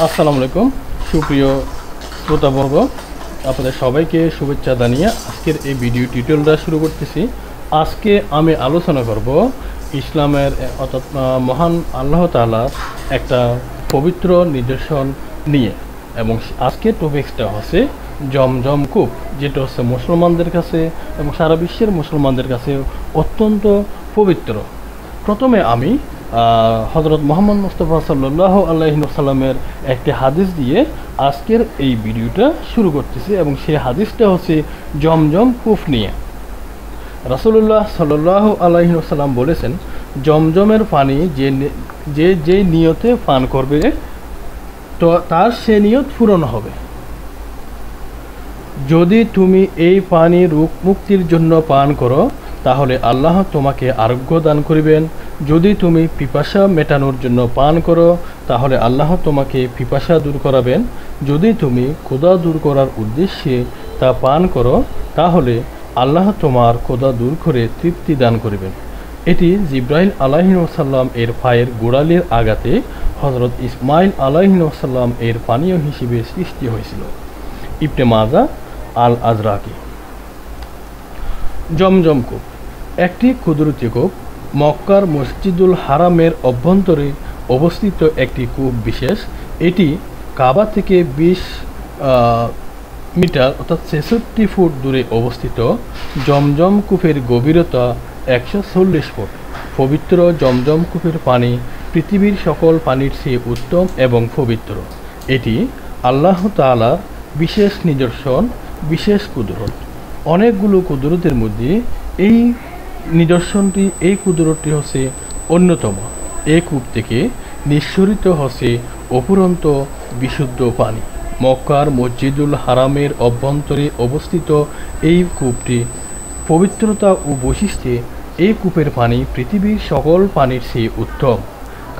আসসালামু আলাইকুম সুপ্রিয় শ্রোতাবর্গ, আপনাদের সবাইকে শুভেচ্ছা জানিয়ে আজকের এই ভিডিও টিউটোরিয়ালটা শুরু করতেছি। আজকে আমি আলোচনা করব ইসলামের অর্থাৎ মহান আল্লাহ তাআলার একটা পবিত্র নিদর্শন নিয়ে, এবং আজকের টপিকসটা হচ্ছে জমজম কূপ, যেটা হচ্ছে মুসলমানদের কাছে এবং সারা বিশ্বের মুসলমানদের কাছে অত্যন্ত পবিত্র। প্রথমে আমি হযরত মুহাম্মদ মুস্তাফা সাল্লাল্লাহু আলাইহি ওয়াসাল্লামের একটি হাদিস দিয়ে আজকের এই ভিডিওটা শুরু করতেছি, এবং সেই হাদিসটা হচ্ছে জমজম কূপ নিয়ে। রাসূলুল্লাহ সাল্লাল্লাহু আলাইহি ওয়াসাল্লাম বলেছেন, জমজমের পানি যে নিয়তে পান করবে তো তার সে নিয়ত পূরণ হবে। যদি তুমি এই পানি রোগ মুক্তির জন্য পান করো তাহলে আল্লাহ তোমাকে আরোগ্য দান করিবেন। যদি তুমি পিপাসা মেটানোর জন্য পান করো তাহলে আল্লাহ তোমাকে পিপাসা দূর করাবেন। যদি তুমি ক্ষুধা দূর করার উদ্দেশ্যে তা পান করো তাহলে আল্লাহ তোমার ক্ষুধা দূর করে তৃপ্তি দান করিবেন। এটি জিব্রাইল আলাইহিসসালাম এর পায়ের গোড়ালির আঘাতে হযরত ইসমাইল আলাইহিসসালাম এর পানীয় হিসেবে সৃষ্টি হয়েছিল। ইবনে মাজা আল আজরাকি। জমজম কূপ একটি কুদরতি কূপ, মক্কার মসজিদুল হারামের অভ্যন্তরে অবস্থিত একটি কূপ বিশেষ। এটি কাবা থেকে 20 মিটার অর্থাৎ 66 ফুট দূরে অবস্থিত। জমজম কূপের গভীরতা 140 ফুট। পবিত্র জমজম কূপের পানি পৃথিবীর সকল পানির চেয়ে উত্তম এবং পবিত্র। এটি আল্লাহ তাআলার বিশেষ নিদর্শন, বিশেষ কুদরত। অনেকগুলো কুদরতের মধ্যে এই নিদর্শনটি, এই কুদরতটি হচ্ছে অন্যতম। এই কূপ থেকে নিঃসরিত হচ্ছে অফুরন্ত বিশুদ্ধ পানি। মক্কার মসজিদুল হারামের অভ্যন্তরে অবস্থিত এই কূপটি পবিত্রতা ও বৈশিষ্ট্যে এই কূপের পানি পৃথিবীর সকল পানির চেয়ে উত্তম।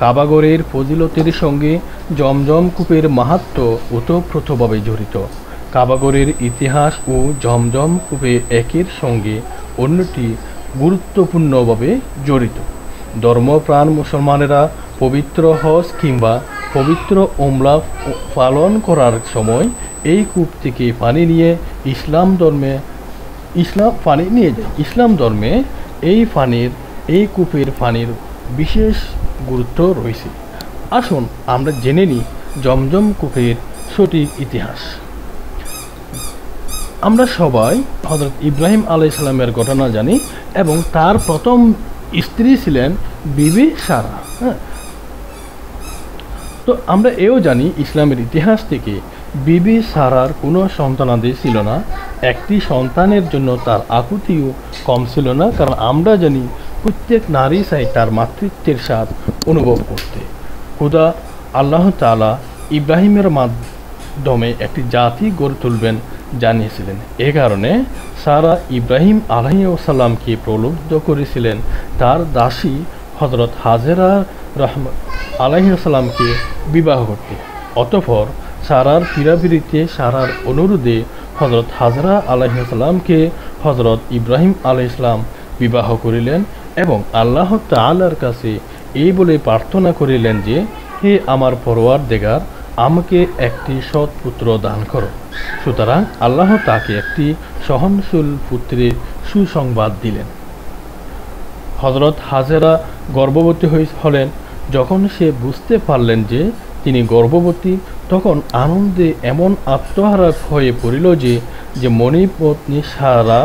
কাবাগরের ফজিলতের সঙ্গে জমজম কূপের মাহাত্ম্য ওতপ্রোতভাবে জড়িত। কাবাগরের ইতিহাস ও জমজম কূপে একের সঙ্গে অন্যটি গুরুত্বপূর্ণভাবে জড়িত। ধর্মপ্রাণ মুসলমানেরা পবিত্র হজ কিংবা পবিত্র উমরা পালন করার সময় এই কূপ থেকে পানি নিয়ে ইসলাম ধর্মে এই কূপের পানির বিশেষ গুরুত্ব রয়েছে। আসুন আমরা জেনে নিই জমজম কূপের সঠিক ইতিহাস। আমরা সবাই হযরত ইব্রাহিম আলাইহিস সালামের ঘটনা জানি, এবং তার প্রথম স্ত্রী ছিলেন বিবি সারা। তো আমরা এও জানি ইসলামের ইতিহাস থেকে বিবি সারার কোনো সন্তানাদি ছিল না। একটি সন্তানের জন্য তার আকুতিও কম ছিল না, কারণ আমরা জানি প্রত্যেক নারী চাই তার মাতৃত্বের স্বাদ অনুভব করতে। খোদা আল্লাহ তাআলা ইব্রাহিমের মাধ্যমে একটি জাতি গড়ে তুলবেন জানিয়েছিলেন। এ কারণে সারা ইব্রাহিম আলাইহিসসালামকে প্রলুব্ধ করেছিলেন তার দাসী হযরত হাজেরা আলাইহিসসালামকে বিবাহ করতে। অতঃপর সারার ফিরাফিরিতে সারার অনুরোধে হযরত হাজেরা আলাইহিসসালামকে হযরত ইব্রাহিম আলাইহিসসালাম বিবাহ করিলেন, এবং আল্লাহ তাআলার কাছে এই বলে প্রার্থনা করিলেন যে, হে আমার পরওয়ারদিগার, আমাকে একটি সৎ পুত্র দান করো। সুতরাং আল্লাহ তাকে একটি সহনশীল পুত্রের সুসংবাদ দিলেন। হযরত হাজেরা গর্ভবতী হলেন। যখন সে বুঝতে পারলেন যে তিনি গর্ভবতী, তখন আনন্দে এমন আত্মহারা হয়ে পড়িল যে মণিপত্নী সারা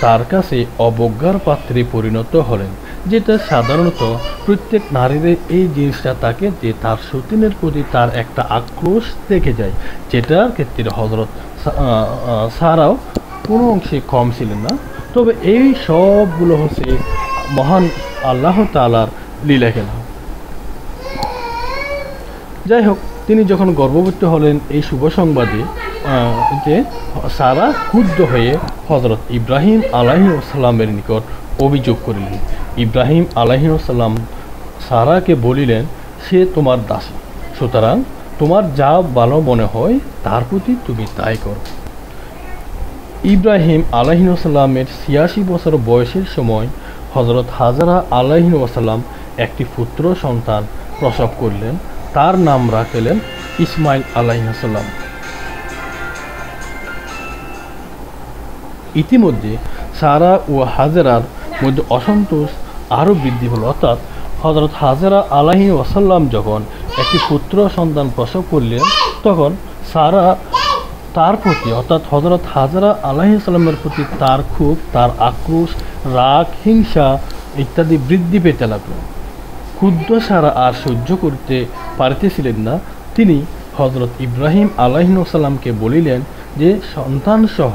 তার কাছে অবজ্ঞার পাত্রে পরিণত হলেন। যেটা সাধারণত প্রত্যেক নারীর এই জিনিসটা থাকে যে তার সতীনের প্রতি তার একটা আক্রোশ থেকে যায়, যেটার ক্ষেত্রে হযরত সারাও কোনো অংশে কম ছিলেন না। তবে এই সবগুলো হচ্ছে মহান আল্লাহ তাআলার লীলা খেলা। যাই হোক, তিনি যখন গর্ভবতী হলেন এই শুভ সংবাদে যে সারা ক্রুদ্ধ হয়ে হযরত ইব্রাহিম আলাইহিসসালামের নিকট অভিযোগ করিলেন। ইব্রাহিম আলাইহিসসালাম সারাকে বলিলেন, সে তোমার দাসী, সুতরাং তোমার যা ভালো মনে হয় তার প্রতি তুমি তাই করো। ইব্রাহিম আলাইহিসসালামের 86 বছর বয়সের সময় হযরত হাজেরা আলাইহিসসালাম একটি পুত্র সন্তান প্রসব করলেন। তার নাম রাখলেন ইসমাইল আলাইহিস সালাম। ইতিমধ্যে সারা ও হাজেরার মধ্যে অসন্তোষ আরও বৃদ্ধি হলো, অর্থাৎ হযরত হাজেরা আলাইহিস ওয়াসাল্লাম যখন একটি পুত্র সন্তান প্রসব করলেন, তখন সারা তার প্রতি অর্থাৎ হযরত হাজেরা আলাইহিস সালামের প্রতি তার ক্ষোভ, তার আক্রোশ, রাগ, হিংসা ইত্যাদি বৃদ্ধি পেতে লাগলো। ক্ষুব্ধ সারা আর সহ্য করতে পারিতেছিলেন না। তিনি হযরত ইব্রাহিম আলাইহিস সালামকে বলিলেন যে সন্তান সহ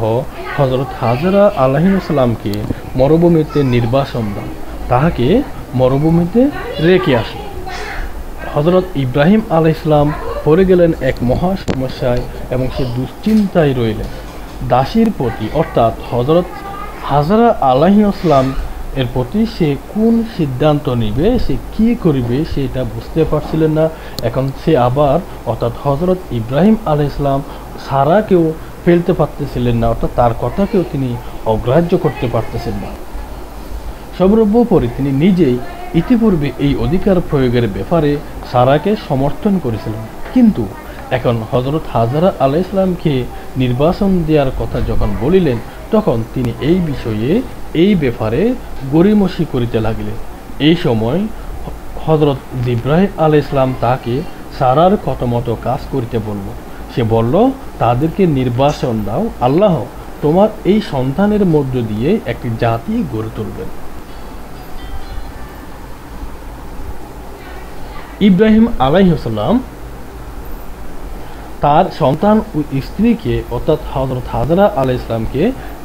হযরত হাজেরা আলাইহিস সালামকে মরুভূমিতে নির্বাসন দাও, তাহাকে মরুভূমিতে রেখে আসো। হযরত ইব্রাহিম আলাইহিস সালাম পড়ে গেলেন এক মহা সমস্যায় এবং সে দুশ্চিন্তায় রইলেন। দাসীর প্রতি অর্থাৎ হযরত হাজেরা আলাইহিস সালাম এর প্রতি সে কোন সিদ্ধান্ত নিবে, সে কি করবে সেটা বুঝতে পারছিলেন না। এখন সে আবার অর্থাৎ হযরত ইব্রাহিম আলাইহিস সালাম সারাকেও ফেলতে পারতেছিলেন না, অর্থাৎ তার কথাকেও তিনি অগ্রাহ্য করতে পারতেছেন না। সর্বোপরি তিনি নিজেই ইতিপূর্বে এই অধিকার প্রয়োগের ব্যাপারে সারাকে সমর্থন করেছিলেন, কিন্তু এখন হযরত হাজেরা আলাইহিস সালামকে নির্বাসন দেওয়ার কথা যখন বলিলেন, তখন তিনি এই বিষয়ে এই ব্যাপারে গড়িমসি করিতে লাগিলেন। এই সময় হযরত ইব্রাহিম আলাইহিস সালাম তাকে সারার কথা মতো কাজ করিতে বলল। সে বলল, তাদেরকে নির্বাসন দাও, আল্লাহ তোমার এই সন্তানের মধ্য দিয়ে একটি জাতি গড়ে তুলবেন। ইব্রাহিম আলাইহিস সালাম তার সন্তান ও স্ত্রীকে অর্থাৎ হযরত হাজেরা আলাইহিস সালামকে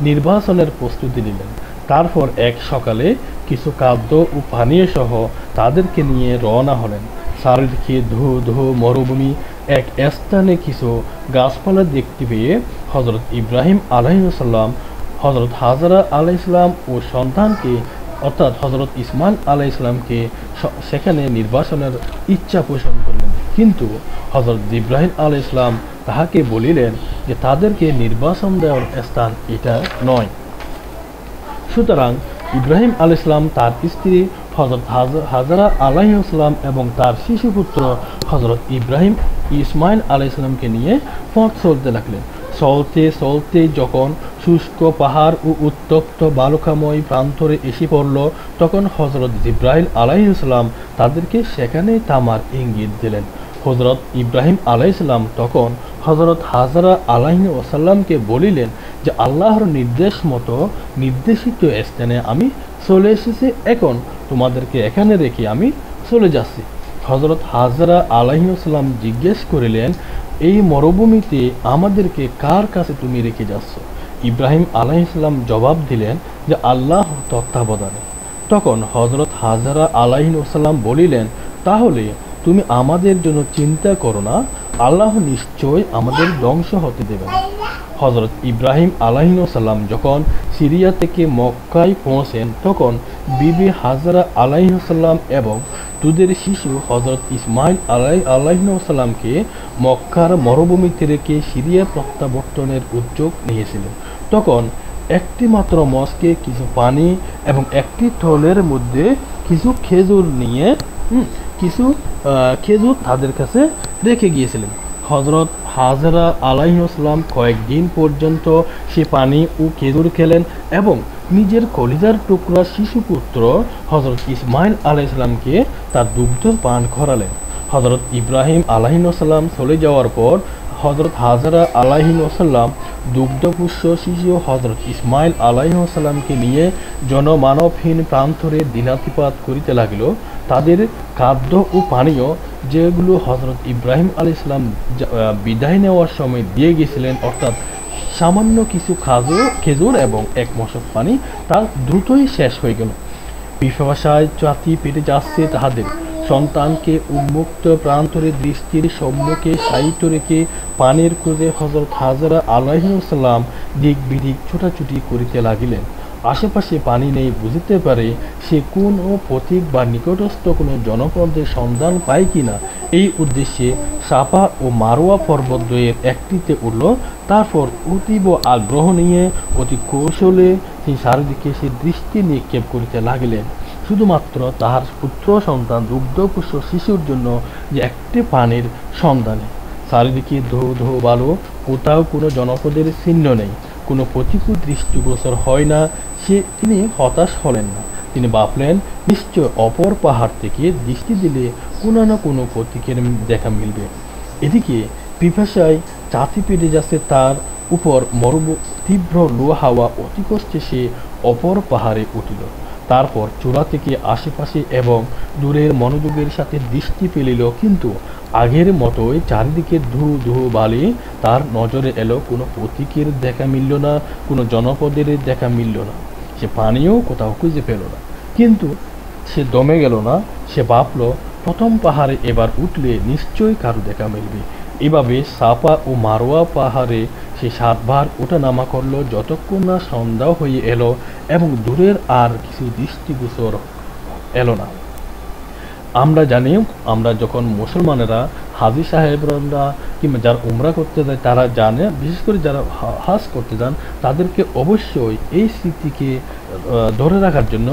নির্বাসনের প্রস্তুতি নিলেন। তারপর এক সকালে কিছু খাদ্য ও পানীয় সহ তাদেরকে নিয়ে রওনা হলেন। চারিদিকে ধু ধু মরুভূমি, এক স্থানে কিছু গাছপালা দেখতে পেয়ে হযরত ইব্রাহিম আলাইহিস সালাম হযরত হাজেরা আলাইহিস সালাম ও সন্তানকে অর্থাৎ হযরত ইসমাইল আলাইহিস সালামকে সেখানে নির্বাসনের ইচ্ছা পোষণ করলেন, কিন্তু হযরত ইব্রাহিম আলাইহিস সালাম তাহাকে বলিলেন যে তাদেরকে নির্বাসন দেওয়ার স্থান এটা নয়। সুতরাং ইব্রাহিম আলাইহিস সালাম তার স্ত্রী হযরত হাজেরা আলাইহিস সালাম এবং তার শিশুপুত্র হযরত ইসমাইল আলাইহিস সালামকে নিয়ে পথ চলতে লাগলেন। চলতে চলতে যখন শুষ্ক পাহাড় ও উত্তপ্ত বালুকাময় প্রান্তরে এসে পড়ল, তখন হযরত জিবরাইল আলাইহিস সালাম তাদেরকে সেখানে থামার ইঙ্গিত দিলেন। হযরত ইব্রাহিম আলাইহিস সালাম তখন হযরত হাজেরা আলাইহিস ওয়াসাল্লামকে বলিলেন যে আল্লাহর নির্দেশ মতো নির্দেশিত স্থানে আমি চলে এসেছি, এখন তোমাদেরকে এখানে রেখে আমি চলে যাচ্ছি। হযরত হাজেরা আলাইহিস সালাম জিজ্ঞেস করিলেন, এই মরুভূমিতে আমাদেরকে কার কাছে তুমি রেখে যাচ্ছ? ইব্রাহিম আলাইহিস সালাম জবাব দিলেন যে আল্লাহর তত্ত্বাবধানে। তখন হযরত হাজেরা আলাইহিস সালাম বলিলেন, তাহলে তুমি আমাদের জন্য চিন্তা করো না, আল্লাহ নিশ্চয় আমাদের ধ্বংস হতে দেবে না। হযরত ইব্রাহিম আলাইহিস সালাম যখন সিরিয়া থেকে মক্কায় পৌঁছেন, তখন বিবি হাজেরা আলাইহিস সালাম এবং দুধের শিশু হযরত ইসমাইল আলাইহিস সালামকে মক্কার মরুভূমিতে রেখে সিরিয়া প্রত্যাবর্তনের উদ্যোগ নিয়েছিলেন। তখন একটি মাত্র মস্কে কিছু পানি এবং একটি থলের মধ্যে কিছু খেজুর নিয়ে খেজুর তাদের কাছে রেখে গিয়েছিলেন। হযরত হাজেরা আলাইহিস সালাম কয়েকদিন পর্যন্ত সে পানি ও খেজুর খেলেন এবং নিজের কলিজার টুকরা শিশুপুত্র হযরত ইসমাইল আলাইহিস সালামকে তার দুগ্ধ পান করালেন। হযরত ইব্রাহিম আলাইহিস সালাম চলে যাওয়ার পর হযরত হাজেরা আলাইহিস সালাম দুগ্ধপুষ্য শিশু হযরত ইসমাইল আলাইহিস সালামকে নিয়ে জনমানবহীন প্রান্তরে দিনাতিপাত করিতে লাগিল। তাদের খাদ্য ও পানীয় যেগুলো হযরত ইব্রাহিম আলাইহিস সালাম বিদায় নেওয়ার সময় দিয়ে গেছিলেন, অর্থাৎ সামান্য কিছু খেজুর এবং এক মশক পানি, তা দ্রুতই শেষ হয়ে গেল। পিপাসায় ছাতি পেটে যাচ্ছে তাহাদের। সন্তানকে উন্মুক্ত প্রান্তরে দৃষ্টির সম্মুখে সাহিত্য রেখে পানির খোঁজে হযরত হাজেরা আলাইহিস সালাম দিক বিদিক ছোটাছুটি করিতে লাগিলেন। আশেপাশে পানি নেই বুঝিতে পারে সে কোন পথিক বা নিকটস্থ কোনো জনপদের সন্ধান পায় কিনা, এই উদ্দেশ্যে সাফা ও মারোয়া পর্বতদ্বয়ের একটিতে উঠল। তারপর অতীব আগ্রহ নিয়ে অতি কৌশলে সেই চারিদিকে সে দৃষ্টি নিক্ষেপ করিতে লাগিলেন, শুধুমাত্র তাহার পুত্র সন্তান দুগ্ধপুষ্য শিশুর জন্য যে একটি পানির সন্ধানে। চারিদিকে ধো ধো বালু, কোথাও কোনো জনপদের চিহ্ন নেই, কোনো প্রতিকূল দৃষ্টিগোচর হয় না। তিনি হতাশ হলেন না। তিনি ভাবলেন, নিশ্চয় অপর পাহাড় থেকে দৃষ্টি দিলে কোনো না কোনো প্রতীকের দেখা মিলবে। এদিকে পিপাসায় ছাতি পেটে যাচ্ছে তার উপর তীব্র লু হাওয়া। অতি কষ্টে সে অপর পাহাড়ে উঠিল। তারপর চূড়া থেকে আশেপাশে এবং দূরের মনোযোগের সাথে দৃষ্টি ফেলিল, কিন্তু আগের মতোই চারিদিকে ধু ধু বালি। তার নজরে এলো, কোনো প্রতীকের দেখা মিলল না, কোনো জনপদের দেখা মিলল না। সে পানিও কোথাও খুঁজে পেল না। কিন্তু সে দমে গেল না। সে ভাবল, প্রথম পাহাড়ে এবার উঠলে নিশ্চয়ই কারো দেখা মিলবে। এভাবে সাফা ও মারোয়া পাহাড়ে সে 7 বার ওঠানামা করল, যতক্ষণ না সন্ধ্যা হয়ে এলো এবং দূরের আর কিছু দৃষ্টিগোচর এলো না। আমরা জানি, আমরা যখন মুসলমানেরা হাজি সাহেবরা কিংবা যারা উমরা করতে যায় তারা জানে, বিশেষ করে যারা হাজ করতে যান তাদেরকে অবশ্যই এই স্মৃতিকে ধরে রাখার জন্য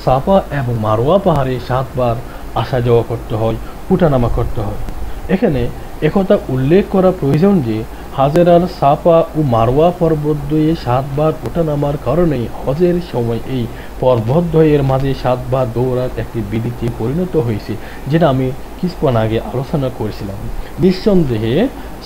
সাফা এবং মারোয়া পাহাড়ে 7 বার আসা যাওয়া করতে হয়, উঠানামা করতে হয়। এখানে একথা উল্লেখ করা প্রয়োজন যে হাজেরার সাফা ও মারোয়া পর্বতদ্বয়ে 7 বার ওঠানামার কারণেই হজের সময় এই পর্বতদ্বয়ের মাঝে 7 বার দৌড়ার একটি বিধিতে পরিণত হয়েছে, যেটা আমি কিছুক্ষণ আগে আলোচনা করেছিলাম। নিঃসন্দেহে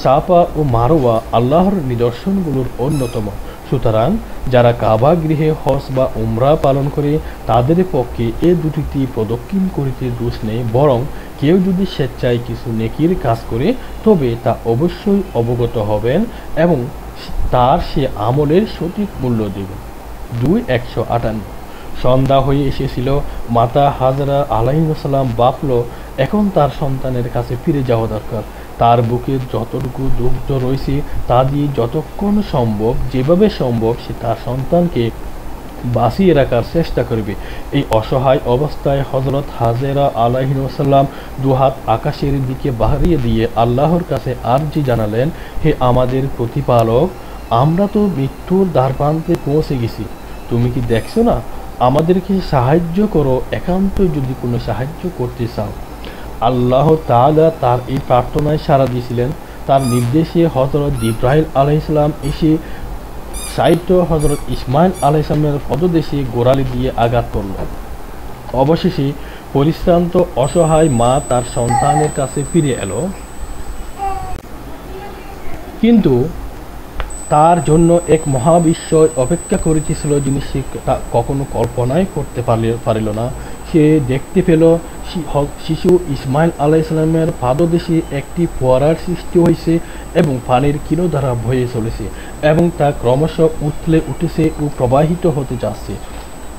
সাফা ও মারোয়া আল্লাহর নিদর্শনগুলোর অন্যতম। সুতরাং যারা কাবা গৃহে হজ বা উমরা পালন করে তাদের পক্ষে এ দুটিতে প্রদক্ষিণ করিতে দোষ নেই, বরং কেউ যদি স্বেচ্ছায় কিছু নেকির কাজ করে তবে তা অবশ্যই অবগত হবেন এবং তার সে আমলের সঠিক মূল্য দেবেন। 2:158 সন্ধ্যা হয়ে এসেছিল। মাতা হাজরা আলাইহিসসালাম ভাবল, এখন তার সন্তানের কাছে ফিরে যাওয়া দরকার। তার বুকে যতটুকু দুগ্ধ রয়েছে তা দিয়ে যতক্ষণ সম্ভব, যেভাবে সম্ভব সে তার সন্তানকে বাঁচিয়ে রাখার চেষ্টা করবে। এই অসহায় অবস্থায় হজরত হাজেরা আলাইহিসসালাম দুহাত আকাশের দিকে বাড়িয়ে দিয়ে আল্লাহর কাছে আরজি জানালেন, হে আমাদের প্রতিপালক, আমরা তো মৃত্যুর দ্বারপ্রান্তে পৌঁছে গেছি। তুমি কি দেখছো না? আমাদেরকে সাহায্য করো, একান্ত যদি কোনো সাহায্য করতে চাও। আল্লাহ তাআলা তার এই প্রার্থনায় সাড়া দিয়েছিলেন। তার নির্দেশে হজরত জিবরাইল আলাইহিস সালাম এসে সাহিত্য হজরত ইসমাইল আলাইহিস সালামের পদদেশে গোড়ালি দিয়ে আঘাত করল। অবশেষে পরিশ্রান্ত অসহায় মা তার সন্তানের কাছে ফিরে এলো, কিন্তু তার জন্য এক মহাবিস্ময় অপেক্ষা করিতেছিল, যিনি সে কখনো কল্পনাই করতে পারিল না। সে দেখতে পেল শিশু ইসমাইল আলাইহিস সালামের পাদদেশে একটি ফোয়ারার সৃষ্টি হয়েছে এবং পানির কিরধারা বয়ে চলেছে এবং তা ক্রমশ উথলে উঠেছে ও প্রবাহিত হতে যাচ্ছে।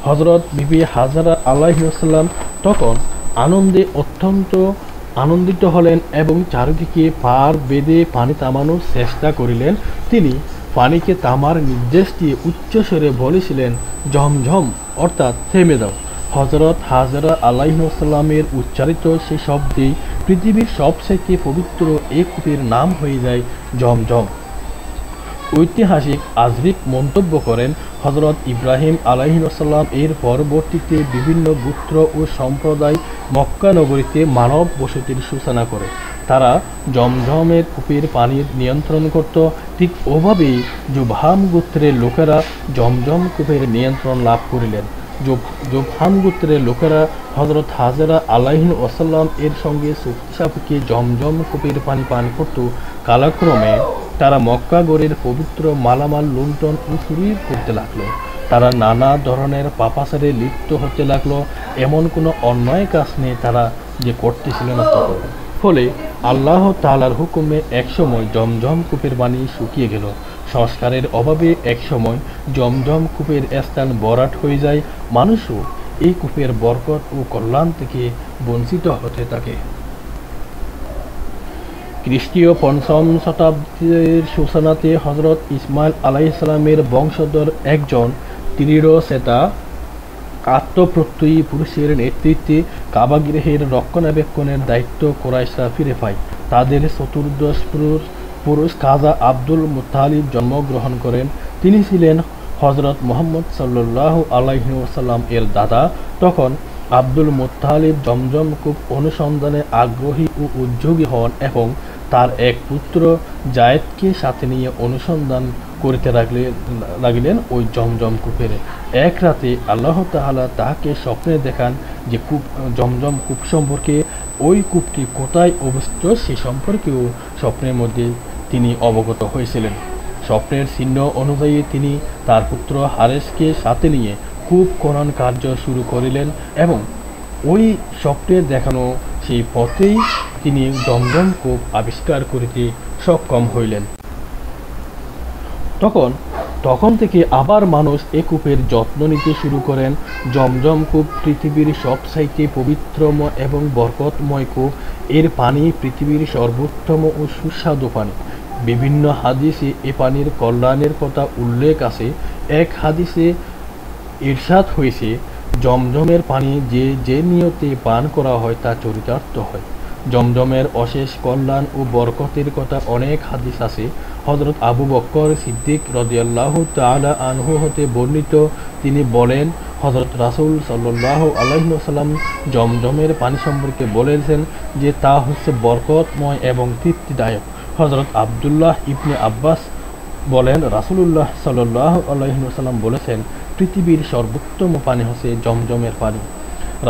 হজরত বিবি হাজরা আলাইহিসসালাম তখন আনন্দে অত্যন্ত আনন্দিত হলেন এবং চারিদিকে পার বেঁধে পানি থামানোর চেষ্টা করিলেন। তিনি পানিকে থামার নির্দেশ দিয়ে উচ্চস্বরে বলেছিলেন, ঝমঝম, অর্থাৎ থেমে দাও। হজরত হাজরা আলাইহিসসালামের উচ্চারিত সে শব্দেই পৃথিবীর সবচেয়ে পবিত্র এই কূপের নাম হয়ে যায় ঝমঝম। ঐতিহাসিক আজরিক মন্তব্য করেন, হজরত ইব্রাহিম আলাইহিসসালাম এর পরবর্তীতে বিভিন্ন গোত্র ও সম্প্রদায় মক্কা নগরীতে মানব বসতির সূচনা করে। তারা জমজমের কূপের পানির নিয়ন্ত্রণ করত। ঠিক ওভাবেই জুবহাম গোত্রের লোকেরা জমজম কূপের নিয়ন্ত্রণ লাভ করিলেন। জুবহাম গোত্রের লোকেরা হজরত হাজরা আলাইহিসসালাম এর সঙ্গে চুক্তি সাপেক্ষে জমজম কূপের পানি পান করত। কালক্রমে তারা মক্কা গড়ের পবিত্র মালামাল লুণ্ঠন ও চুরি করতে লাগলো। তারা নানা ধরনের পাপাচারে লিপ্ত হতে লাগলো। এমন কোনো অন্যায় কাজ নেই তারা যে করতেছিল না তখন। ফলে আল্লাহ তাআলার হুকুমে একসময় জমজম কূপের পানি শুকিয়ে গেল। সংস্কারের অভাবে একসময় জমজম কূপের স্থান ভরাট হয়ে যায়। মানুষও এই কূপের বরকত ও কল্যাণ থেকে বঞ্চিত হতে থাকে। খ্রিস্টীয় ৫ম শতাব্দীর সূচনাতে হজরত ইসমাইল আলাইহিস সালামের বংশধর একজন দৃঢ়চেতা আত্মপ্রত্যয়ী পুরুষের নেতৃত্বে কাবাগৃহের রক্ষণাবেক্ষণের দায়িত্ব কুরাইশরা ফিরে পায়। তাদের চতুর্দশ পুরুষ খাজা আব্দুল মুত্তালিব জন্মগ্রহণ করেন। তিনি ছিলেন হজরত মুহাম্মদ সাল্লাল্লাহু আলাইহি ওয়াসাল্লাম এর দাদা। তখন আব্দুল মুত্তালিব জমজম কূপ অনুসন্ধানে আগ্রহী ও উদ্যোগী হন এবং তার এক পুত্র জায়েদকে সাথে নিয়ে অনুসন্ধান করিতে লাগিলেন ওই জমজম কূপের। এক রাতে আল্লাহ তাআলা তাহাকে স্বপ্নে দেখান যে জমজম কূপ সম্পর্কে, ওই কূপটি কোথায় অবস্থিত সে সম্পর্কেও স্বপ্নের মধ্যে তিনি অবগত হয়েছিলেন। স্বপ্নের চিহ্ন অনুযায়ী তিনি তার পুত্র হারেসকে সাথে নিয়ে কূপ খনন কার্য শুরু করিলেন এবং ওই স্বপ্নে দেখানো সেই পথেই তিনি জমজম কূপ আবিষ্কার করিতে সক্ষম হইলেন। তখন থেকে আবার মানুষ এ কূপের যত্ন নিতে শুরু করেন। জমজম কূপ পৃথিবীর সবচাইতে পবিত্রম এবং বরকতময় কূপ। এর পানি পৃথিবীর সর্বোত্তম ও সুস্বাদু পানি। বিভিন্ন হাদিসে এ পানির কল্যাণের কথা উল্লেখ আছে। এক হাদিসে ইরশাদ হয়েছে, জমজমের পানি যে নিয়তে পান করা হয় তা চরিতার্থ হয়। জমজমের অশেষ কল্যাণ ও বরকতের কথা অনেক হাদিস আছে। হযরত আবু বকর সিদ্দিক রাদিয়াল্লাহু তাআলা আনহু হতে বর্ণিত, তিনি বলেন, হযরত রাসূল সাল্লাল্লাহু আলাইহি ওয়াসাল্লাম জমজমের পানি সম্পর্কে বলেছেন যে তা হচ্ছে বরকতময় এবং তৃপ্তিদায়ক। হযরত আব্দুল্লাহ ইবনে আব্বাস বলেন, রাসূলুল্লাহ সাল্লাল্লাহু আলাইহি ওয়াসাল্লাম বলেছেন, পৃথিবীর সর্বোত্তম পানি হচ্ছে জমজমের পানি।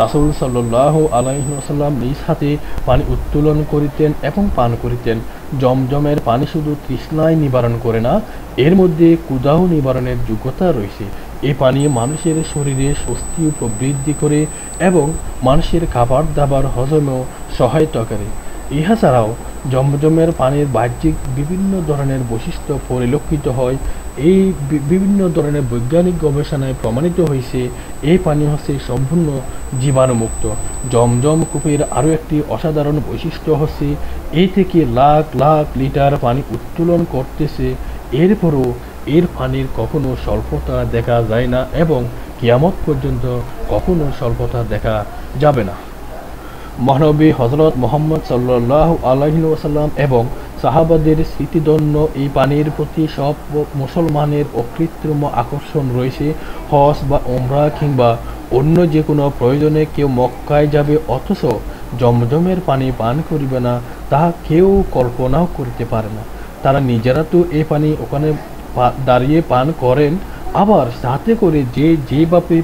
রাসূল সাল্লাল্লাহু আলাইহি ওয়াসাল্লাম নিজ হাতে পানি উত্তোলন করিতেন এবং পান করিতেন। জমজমের পানি শুধু তৃষ্ণায় নিবারণ করে না, এর মধ্যে ক্ষুধাও নিবারণের যোগ্যতা রয়েছে। এই পানি মানুষের শরীরে স্বস্তি ও প্রবৃদ্ধি করে এবং মানুষের খাবার দাবার হজমেও সহায়তা করে। ইহা ছাড়াও জমজমের পানির বাহ্যিক বিভিন্ন ধরনের বৈশিষ্ট্য পরিলক্ষিত হয়। এই বিভিন্ন ধরনের বৈজ্ঞানিক গবেষণায় প্রমাণিত হয়েছে এই পানি হচ্ছে সম্পূর্ণ জীবাণুমুক্ত। জমজম কূপের আরও একটি অসাধারণ বৈশিষ্ট্য হচ্ছে এই থেকে লাখ লাখ লিটার পানি উত্তোলন করতেছে, এরপরও এর পানির কখনো স্বল্পতা দেখা যায় না এবং কিয়ামত পর্যন্ত কখনো স্বল্পতা দেখা যাবে না। মহানবী হযরত মুহাম্মদ সাল্লাল্লাহু আলাইহি ওয়াসাল্লাম এবং সাহাবাদের স্মৃতিধন্য এই পানির প্রতি সব মুসলমানের অকৃত্রিম আকর্ষণ রয়েছে। হজ বা উমরা কিংবা অন্য যে কোনো প্রয়োজনে কেউ মক্কায় যাবে অথচ জমজমের পানি পান করিবে না, তাহা কেউ কল্পনাও করতে পারে না। তারা নিজেরা তো এই পানি ওখানে দাঁড়িয়ে পান করেন, আবার সাথে করে যেভাবে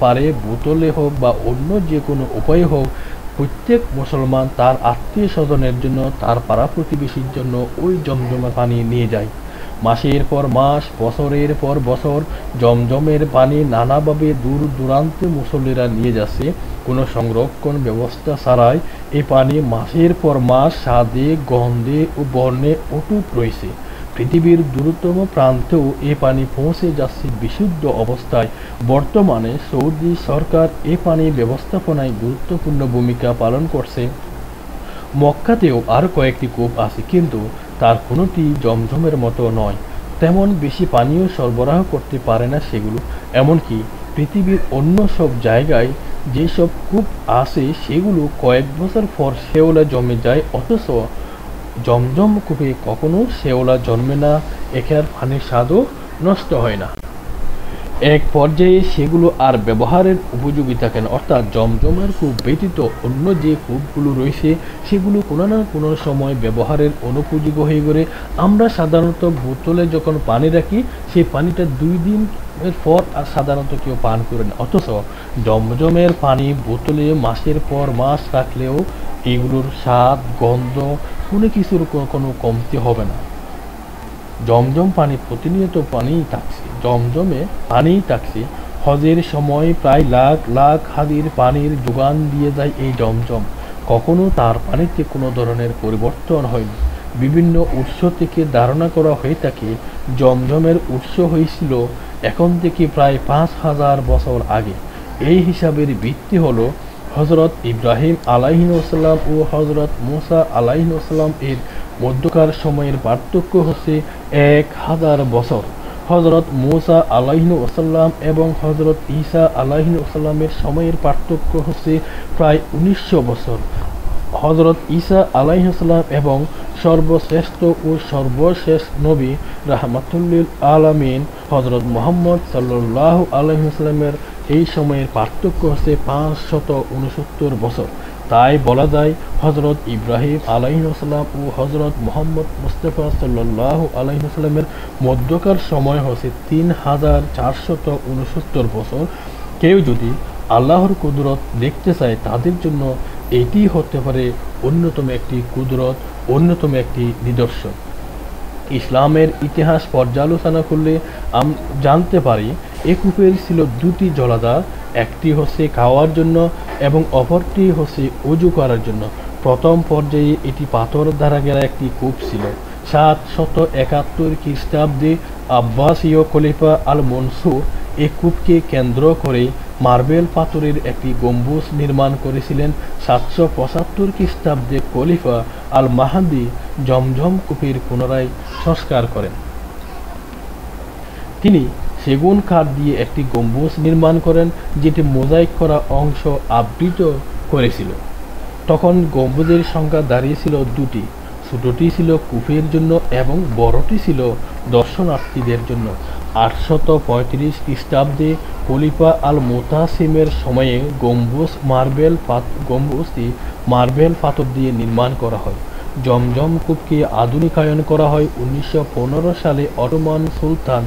পারে বোতলে হোক বা অন্য যে কোনো উপায়ে হোক প্রত্যেক মুসলমান তার আত্মীয় স্বজনের জন্য, তার পাড়া প্রতিবেশীর জন্য ওই জমজমের পানি নিয়ে যায়। মাসের পর মাস, বছরের পর বছর জমজমের পানি নানাভাবে দূর দূরান্তে মুসল্লিরা নিয়ে যাচ্ছে। কোনো সংরক্ষণ ব্যবস্থা ছাড়াই এই পানি মাসের পর মাস স্বাদে, গন্ধে ও বর্ণে অটুট রয়েছে। পৃথিবীর দূরতম প্রান্তেও এ পানি পৌঁছে যাচ্ছে বিশুদ্ধ অবস্থায়। বর্তমানে সৌদি সরকার এ পানি ব্যবস্থাপনায় গুরুত্বপূর্ণ ভূমিকা পালন করছে। মক্কাতেও আর কয়েকটি কূপ আছে, কিন্তু তার কোনোটি জমজমের মতো নয়। তেমন বেশি পানীয় সরবরাহ করতে পারে না সেগুলো। এমনকি পৃথিবীর অন্য সব জায়গায় যেসব কূপ আছে সেগুলো কয়েক বছর পর শেওলা জমে যায়, অথচ জমজম কূপে কখনো শেওলা জন্মে না, এখানে পানির স্বাদও নষ্ট হয় না। এক পর্যায়ে সেগুলো আর ব্যবহারের উপযোগী থাকে না, অর্থাৎ জমজমের কূপ ব্যতীত অন্য যে কূপগুলো রয়েছে সেগুলো কোনো না কোনো সময় ব্যবহারের অনুপযোগী হয়ে গেলে আমরা সাধারণত বোতলে যখন পানি রাখি সেই পানিটা 2 দিনের পর আর সাধারণত কেউ পান করে না, অথচ জমজমের পানি বোতলে মাসের পর মাস রাখলেও এগুলোর স্বাদ, গন্ধ কোনো কিছুর কোনো কমতি হবে না। জমজম পানি প্রতিনিয়ত পানিই থাকছে, জমজমে পানিই থাকছে। হজের সময় প্রায় লাখ লাখ হাদির পানির যোগান দিয়ে যায় এই জমজম। কখনো তার পানিতে কোনো ধরনের পরিবর্তন হয়নি। বিভিন্ন উৎস থেকে ধারণা করা হয়ে থাকে জমজমের উৎস হয়েছিল এখন থেকে প্রায় 5000 বছর আগে। এই হিসাবের ভিত্তি হলো হযরত ইব্রাহিম আলাইহিসসালাম ও হযরত মুসা আলাইহিসসালাম এর মধ্যকার সময়ের পার্থক্য হচ্ছে 1000 বছর। হযরত মুসা আলাইহিসসালাম এবং হযরত ঈসা আলাইহিসসালামের সময়ের পার্থক্য হচ্ছে প্রায় 1900 বছর। হযরত ঈসা আলাইহিসসালাম এবং সর্বশ্রেষ্ঠ ও সর্বশেষ নবী রাহমাতুল আলামিন হযরত মুহাম্মদ সাল্লাল্লাহু আলাইহি ওয়াসাল্লামের এই সময়ের পার্থক্য হচ্ছে 569 বছর। তাই বলা যায় হজরত ইব্রাহিম আলাইহিসসালাম ও হজরত মুহাম্মদ মুস্তাফা সাল্লাল্লাহু আলাইহি ওয়াসাল্লামের মধ্যকার সময় হচ্ছে 3469 বছর। কেউ যদি আল্লাহর কুদরত দেখতে চায় তাদের জন্য এটি হতে পারে অন্যতম একটি কুদরত, অন্যতম একটি নিদর্শন। ইসলামের ইতিহাস পর্যালোচনা করলে জানতে পারি এ কূপের ছিল দুটি জলাধার, একটি হচ্ছে খাওয়ার জন্য এবং অপরটি হচ্ছে ওযু করার জন্য। প্রথম পর্যায়ে এটি পাথর দ্বারা ঘেরা একটি কূপ ছিল। 771 খ্রিস্টাব্দে আব্বাসীয় খলিফা আল মনসুর এ কূপকে কেন্দ্র করে মার্বেল পাথরের একটি গম্বুজ নির্মাণ করেছিলেন। 775 খ্রিস্টাব্দে খলিফা আল মাহদি জমজম কূপের পুনরায় সংস্কার করেন। তিনি সেগুন কাঠ দিয়ে একটি গম্বুজ নির্মাণ করেন, যেটি মোজাইক করা অংশ আবৃত করেছিল। তখন গম্বুজের সংখ্যা দাঁড়িয়েছিল দুটি, ছোটটি ছিল কূপের জন্য এবং বড়টি ছিল দর্শনার্থীদের জন্য। 835 খ্রিস্টাব্দে খলিফা আল মুতাসিমের সময়ে গম্বুজটি মার্বেল পাথর দিয়ে নির্মাণ করা হয়। জমজম কূপকে আধুনিকায়ন করা হয় 1915 সালে অটোমান সুলতান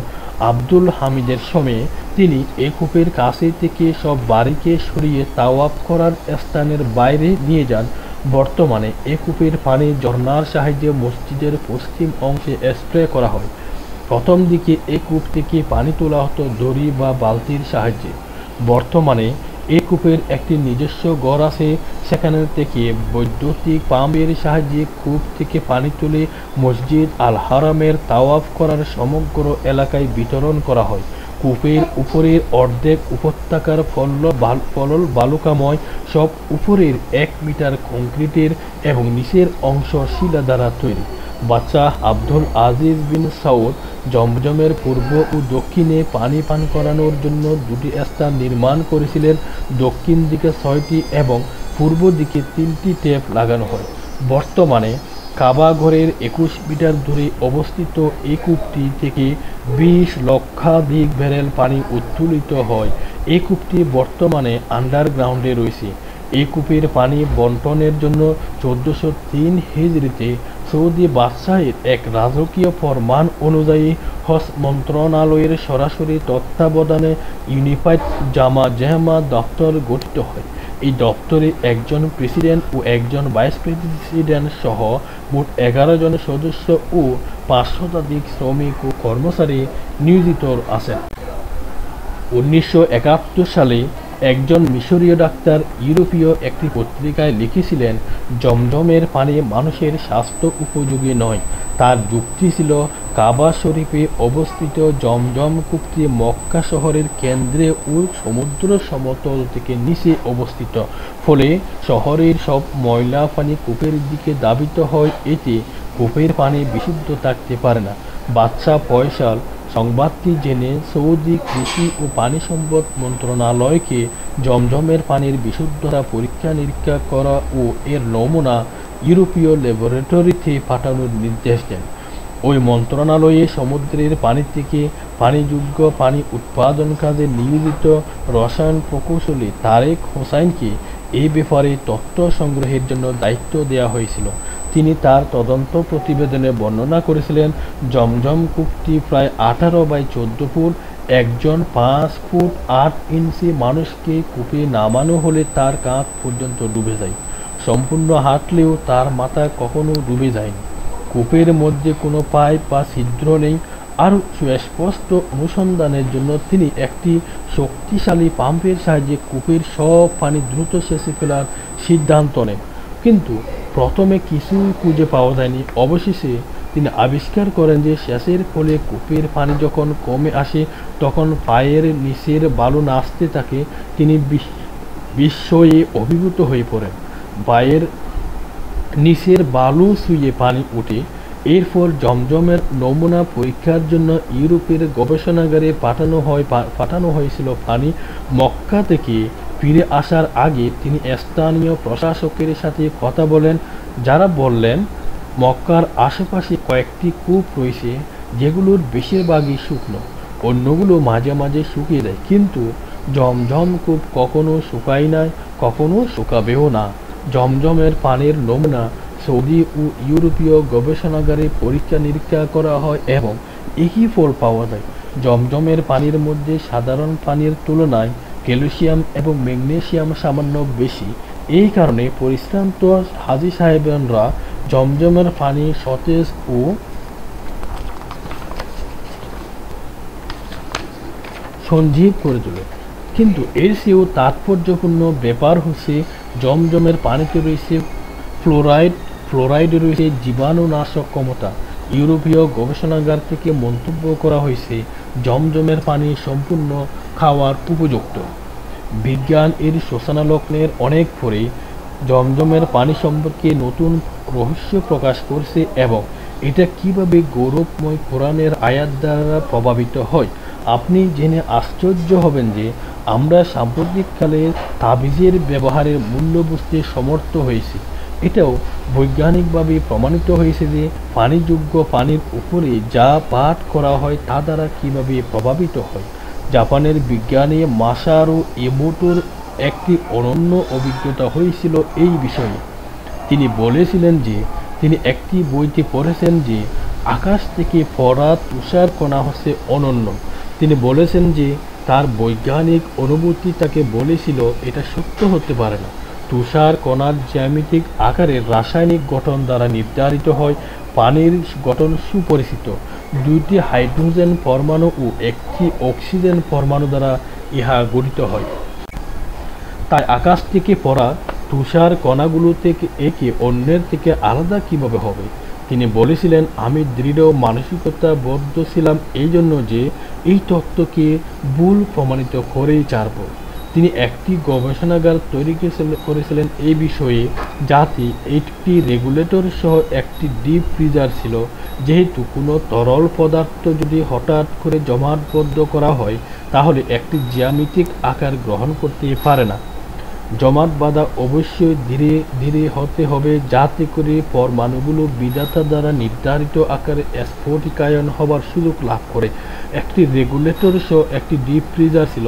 আব্দুল হামিদের সময়ে। তিনি এ কূপের কাছে থেকে সব বাড়িকে সরিয়ে তাওয়াফ করার স্থানের বাইরে নিয়ে যান। বর্তমানে এ কূপের পানি ঝর্ণার সাহায্যে মসজিদের পশ্চিম অংশে স্প্রে করা হয়। প্রথম দিকে এ কূপ থেকে পানি তোলা হতো দড়ি বা বালতির সাহায্যে। বর্তমানে এ কূপের একটি নিজস্ব ঘর আছে, সেখানে থেকে বৈদ্যুতিক পাম্পের সাহায্যে কূপ থেকে পানি তুলে মসজিদ আল হারামের তাওয়াফ করার সমগ্র এলাকায় বিতরণ করা হয়। কূপের উপরের অর্ধেক উপত্যকার পলল বালুকাময়, সব উপরের 1 মিটার কংক্রিটের এবং নিচের অংশ শিলা দ্বারা তৈরি। বাদশাহ আব্দুল আজিজ বিন সাউদ জমজমের পূর্ব ও দক্ষিণে পানি পান করানোর জন্য দুটি স্থান নির্মাণ করেছিলেন। দক্ষিণ দিকে 6টি এবং পূর্ব দিকে 3টি ট্যাপ লাগানো হয়। বর্তমানে কাবা ঘরের 21 মিটার দূরে অবস্থিত এই কূপটি থেকে 20 লক্ষাধিক ব্যারেল পানি উত্তোলিত হয়। এই কূপটি বর্তমানে আন্ডারগ্রাউন্ডে রয়েছে। এই কূপের পানি বন্টনের জন্য 1403 হিজরিতে সৌদি বাদশাহের এক রাজকীয় ফরমান অনুযায়ী হজ মন্ত্রণালয়ের সরাসরি তত্ত্বাবধানে ইউনিফাইড জামা দপ্তর গঠিত হয়। এই দপ্তরে একজন প্রেসিডেন্ট ও একজন ভাইস প্রেসিডেন্ট সহ মোট 11 জন সদস্য ও 5 শতাধিক শ্রমিক ও কর্মচারী নিয়োজিত আছেন। 1971 সালে একজন মিশরীয় ডাক্তার ইউরোপীয় একটি পত্রিকায় লিখেছিলেন, জমজমের পানি মানুষের স্বাস্থ্য উপযোগী নয়। তার যুক্তি ছিল, কাবা শরীফে অবস্থিত জমজম কূপটি মক্কা শহরের কেন্দ্রে ও সমুদ্র সমতল থেকে নিচে অবস্থিত, ফলে শহরের সব ময়লা পানি কূপের দিকে ধাবিত হয়। এতে কূপের পানি বিশুদ্ধ থাকতে পারে না। বাদশাহ ফয়সাল সংবাদটি জেনে সৌদি কৃষি ও পানি সম্পদ মন্ত্রণালয়কে জমজমের পানির বিশুদ্ধতা পরীক্ষা নিরীক্ষা করা ও এর নমুনা ইউরোপীয় ল্যাবরেটরিতে পাঠানোর নির্দেশ দেন। ওই মন্ত্রণালয়ে সমুদ্রের পানি থেকে পানিযোগ্য পানি উৎপাদন কাজে নিয়োজিত রসায়ন প্রকৌশলী তারেক হোসাইনকে এই ব্যাপারে তথ্য সংগ্রহের জন্য দায়িত্ব দেওয়া হয়েছিল। তিনি তার তদন্ত প্রতিবেদনে বর্ণনা করেছিলেন, জমজম কূপটি প্রায় 18 বাই 14 ফুট। একজন 5 ফুট 8 ইঞ্চি মানুষকে কূপে নামানো হলে তার কাঁধ পর্যন্ত ডুবে যায়। সম্পূর্ণ হাঁটলেও তার মাথা কখনো ডুবে যায়নি। কূপের মধ্যে কোনো পাইপ বা ছিদ্র নেই। আরও সুস্পষ্ট অনুসন্ধানের জন্য তিনি একটি শক্তিশালী পাম্পের সাহায্যে কূপের সব পানি দ্রুত সেচে ফেলার সিদ্ধান্ত নেন, কিন্তু প্রথমে কিছুই খুঁজে পাওয়া যায়নি। অবশেষে তিনি আবিষ্কার করেন যে সেচের ফলে কূপের পানি যখন কমে আসে তখন পায়ের নিচের বালু নাচতে থাকে। তিনি বিস্ময়ে অভিভূত হয়ে পড়েন। পায়ের নিচের বালু ছুঁয়ে পানি ওঠে। এরপর জমজমের নমুনা পরীক্ষার জন্য ইউরোপের গবেষণাগারে পাঠানো হয়েছিল পানি। মক্কা থেকে ফিরে আসার আগে তিনি স্থানীয় প্রশাসকের সাথে কথা বলেন, যারা বললেন মক্কার আশেপাশে কয়েকটি কূপ রয়েছে যেগুলোর বেশিরভাগই শুকনো, অন্যগুলো মাঝে মাঝে শুকিয়ে যায়, কিন্তু জমজম কূপ কখনো শুকায় নাই, কখনো শুকাবেও না। জমজমের পানির নমুনা সৌদি ও ইউরোপীয় গবেষণাগারে পরীক্ষা নিরীক্ষা করা হয় এবং একই ফল পাওয়া যায়। জমজমের পানির মধ্যে সাধারণ পানির তুলনায় ক্যালসিয়াম এবং ম্যাগনেসিয়াম সামান্য বেশি। এই কারণে পরিশ্রান্ত হাজী সাহেবরা জমজমের পানি সতেজ ও সঞ্জীব করে তোলে। কিন্তু এর চেয়েও তাৎপর্যপূর্ণ ব্যাপার হচ্ছে জমজমের পানিতে রয়েছে ফ্লোরাইড রয়েছে জীবাণুনাশক ক্ষমতা। ইউরোপীয় গবেষণাগার থেকে মন্তব্য করা হয়েছে জমজমের পানি সম্পূর্ণ খাওয়ার উপযুক্ত। বিজ্ঞান এর সূচনালগ্নের অনেক পরে জমজমের পানি সম্পর্কে নতুন রহস্য প্রকাশ করছে এবং এটা কিভাবে গৌরবময় কোরআনের আয়াত দ্বারা প্রভাবিত হয়। আপনি জেনে আশ্চর্য হবেন যে আমরা সাম্প্রতিককালে তাবিজের ব্যবহারের মূল্য বুঝতে সমর্থ হয়েছি। এটাও বৈজ্ঞানিকভাবে প্রমাণিত হয়েছে যে পানিযোগ্য পানির উপরে যা পাঠ করা হয় তা দ্বারা কীভাবে প্রভাবিত হয়। জাপানের বিজ্ঞানী মাসারু ইমোটোর একটি অনন্য অভিজ্ঞতা হয়েছিল এই বিষয়ে। তিনি বলেছিলেন যে তিনি একটি বইতে পড়েছেন যে আকাশ থেকে পড়া তুষার কণা হচ্ছে অনন্য। তিনি বলেছেন যে তার বৈজ্ঞানিক অনুভূতি তাকে বলেছিল এটা সত্য হতে পারে না। তুষার কণার জ্যামিতিক আকারের রাসায়নিক গঠন দ্বারা নির্ধারিত হয়। পানির গঠন সুপরিচিত, দুইটি হাইড্রোজেন পরমাণু ও একটি অক্সিজেন পরমাণু দ্বারা ইহা গঠিত হয়। তাই আকাশ থেকে পড়া তুষার কণাগুলো থেকে একে অন্যের থেকে আলাদা কিভাবে হবে। তিনি বলেছিলেন আমি দৃঢ় মানসিকতাবদ্ধ ছিলাম এই জন্য যে এই তত্ত্বকে ভুল প্রমাণিত করেই ছাড়ব। তিনি একটি গবেষণাগার তৈরি করেছিলেন এই বিষয়ে, যাতে একটি রেগুলেটর সহ একটি ডিপ ফ্রিজার ছিল। যেহেতু কোনো তরল পদার্থ যদি হঠাৎ করে জমাটবদ্ধ করা হয় তাহলে একটি জ্যামিতিক আকার গ্রহণ করতে পারে না। জমাট বাঁধা অবশ্যই ধীরে ধীরে হতে হবে যাতে করে পরমাণুগুলো বিধাতা দ্বারা নির্ধারিত আকারে স্ফটিকায়ন হবার সুযোগ লাভ করে। একটি রেগুলেটর সহ একটি ডিপ ফ্রিজার ছিল।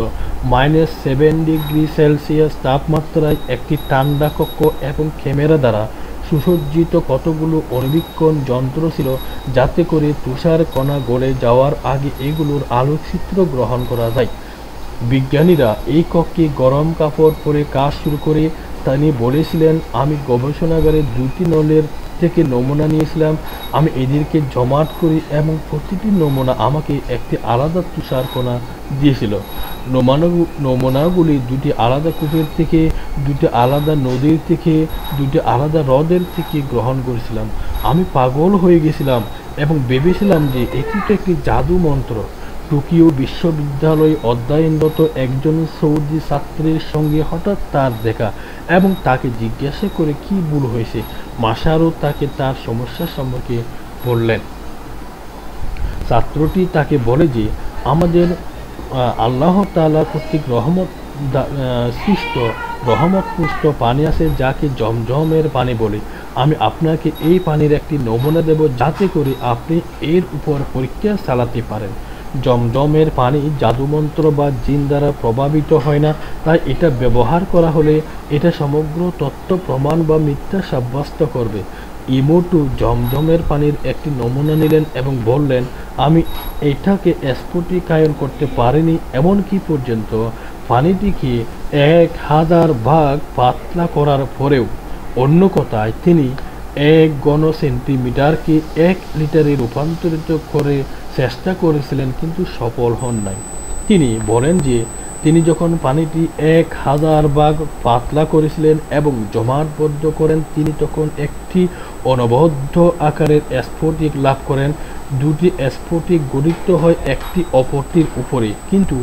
-7 ডিগ্রি সেলসিয়াস তাপমাত্রায় একটি ঠান্ডা কক্ষ এবং ক্যামেরা দ্বারা সুসজ্জিত কতগুলো অণুবীক্ষণ যন্ত্র ছিল যাতে করে তুষার কণা গলে যাওয়ার আগে এগুলোর আলোকচিত্র গ্রহণ করা যায়। বিজ্ঞানীরা এই কক্ষে গরম কাপড় পরে কাজ শুরু করে। তিনি বলেছিলেন আমি গবেষণাগারে 2টি নলের থেকে নমুনা নিয়েছিলাম। আমি এদেরকে জমাট করি এবং প্রতিটি নমুনা আমাকে একটি আলাদা তুষার কণা দিয়েছিল। নমুনাগুলি 2টি আলাদা কূপের থেকে, 2টি আলাদা নদীর থেকে, 2টি আলাদা হ্রদের থেকে গ্রহণ করেছিলাম। আমি পাগল হয়ে গেছিলাম এবং ভেবেছিলাম যে এটি তো একটি জাদু মন্ত্র। টোকিও বিশ্ববিদ্যালয়ে অধ্যয়নরত একজন সৌদি ছাত্রের সঙ্গে হঠাৎ তার দেখা এবং তাকে জিজ্ঞাসা করে কি ভুল হয়েছে। মাসারু তাকে তার সমস্যা সম্পর্কে বললেন। ছাত্রটি তাকে বলে যে আমাদের আল্লাহ তাআলা কর্তৃক রহমতপুষ্ট পানি আছে যাকে জমজমের পানি বলে। আমি আপনাকে এই পানির একটি নমুনা দেব যাতে করে আপনি এর উপর পরীক্ষা চালাতে পারেন। জমজমের পানি জাদুমন্ত্র বা জিন দ্বারা প্রভাবিত হয় না, তাই এটা ব্যবহার করা হলে এটা সমগ্র তত্ত্ব প্রমাণ বা মিথ্যা সাব্যস্ত করবে। ইমোটু জমজমের পানির একটি নমুনা নিলেন এবং বললেন আমি এটাকে স্ফটিকায়ন করতে পারিনি, এমনকি পর্যন্ত পানিটিকে 1000 ভাগ পাতলা করার পরেও। অন্য কথায় তিনি 1 ঘন সেন্টিমিটারকে 1 লিটারে রূপান্তরিত করে চেষ্টা করেছিলেন কিন্তু সফল হন নাই। তিনি বলেন যে তিনি যখন পানিটি 1000 ভাগ পাতলা করেছিলেন এবং জমাটবদ্ধ করেন তিনি তখন একটি অনবদ্য আকারের স্ফটিক লাভ করেন। 2টি স্ফটিক গঠিত হয় একটি অপরটির উপরে, কিন্তু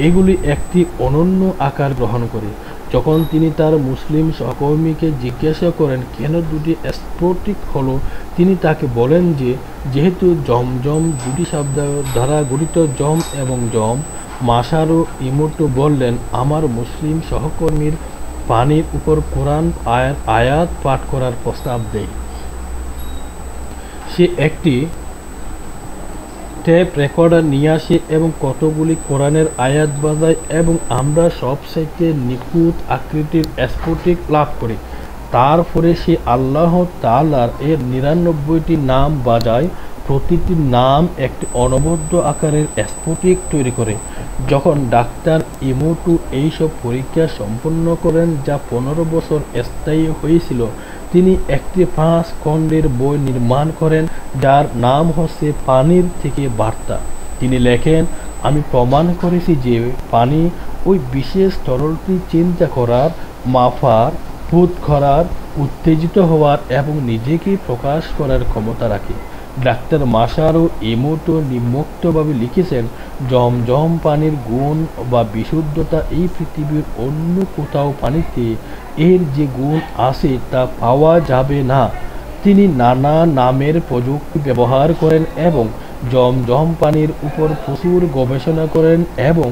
এগুলি একটি অনন্য আকার গ্রহণ করে। যখন তিনি তার মুসলিম সহকর্মীকে জিজ্ঞাসা করেন কেন 2টি স্ফটিক হলো, তিনি তাকে বলেন যে যেহেতু জমজম 2টি শব্দ দ্বারা গঠিত, জম এবং জম। মাসারু ইমোটো বললেন আমার মুসলিম সহকর্মীর পানির উপর কোরআন আয়াত পাঠ করার প্রস্তাব দেয়। সে একটি টেপ রেকর্ডার নিয়ে আসে এবং কতগুলি কোরআনের আয়াত বাজায় এবং আমরা সবচাইতে নিখুঁত আকৃতির স্ফটিক লাভ করি। তারপরে সে আল্লাহ তাআলার এর ৯৯টি নাম বাজায়। প্রতিটি নাম একটি অনবদ্য আকারের স্ফটিক তৈরি করে। যখন ডাক্তার ইমোটু এইসব পরীক্ষা সম্পন্ন করেন, যা ১৫ বছর স্থায়ী হয়েছিল, তিনি একটি ৫ খণ্ডের বই নির্মাণ করেন, যার নাম হচ্ছে পানির থেকে বার্তা। তিনি লেখেন, আমি প্রমাণ করেছি যে পানি ওই বিশেষ তরলটি চিন্তা করার, মাপার, বোধ করার, উত্তেজিত হওয়ার এবং নিজেকে প্রকাশ করার ক্ষমতা রাখে। ডাক্তার মাসারু ইমোটো নিম্নোক্তভাবে লিখেছেন, জমজম পানির গুণ বা বিশুদ্ধতা এই পৃথিবীর অন্য কোথাও পানিতে এর যে গুণ আছে তা পাওয়া যাবে না। তিনি নানা নামের প্রযুক্তি ব্যবহার করেন এবং জমজম পানির উপর প্রচুর গবেষণা করেন এবং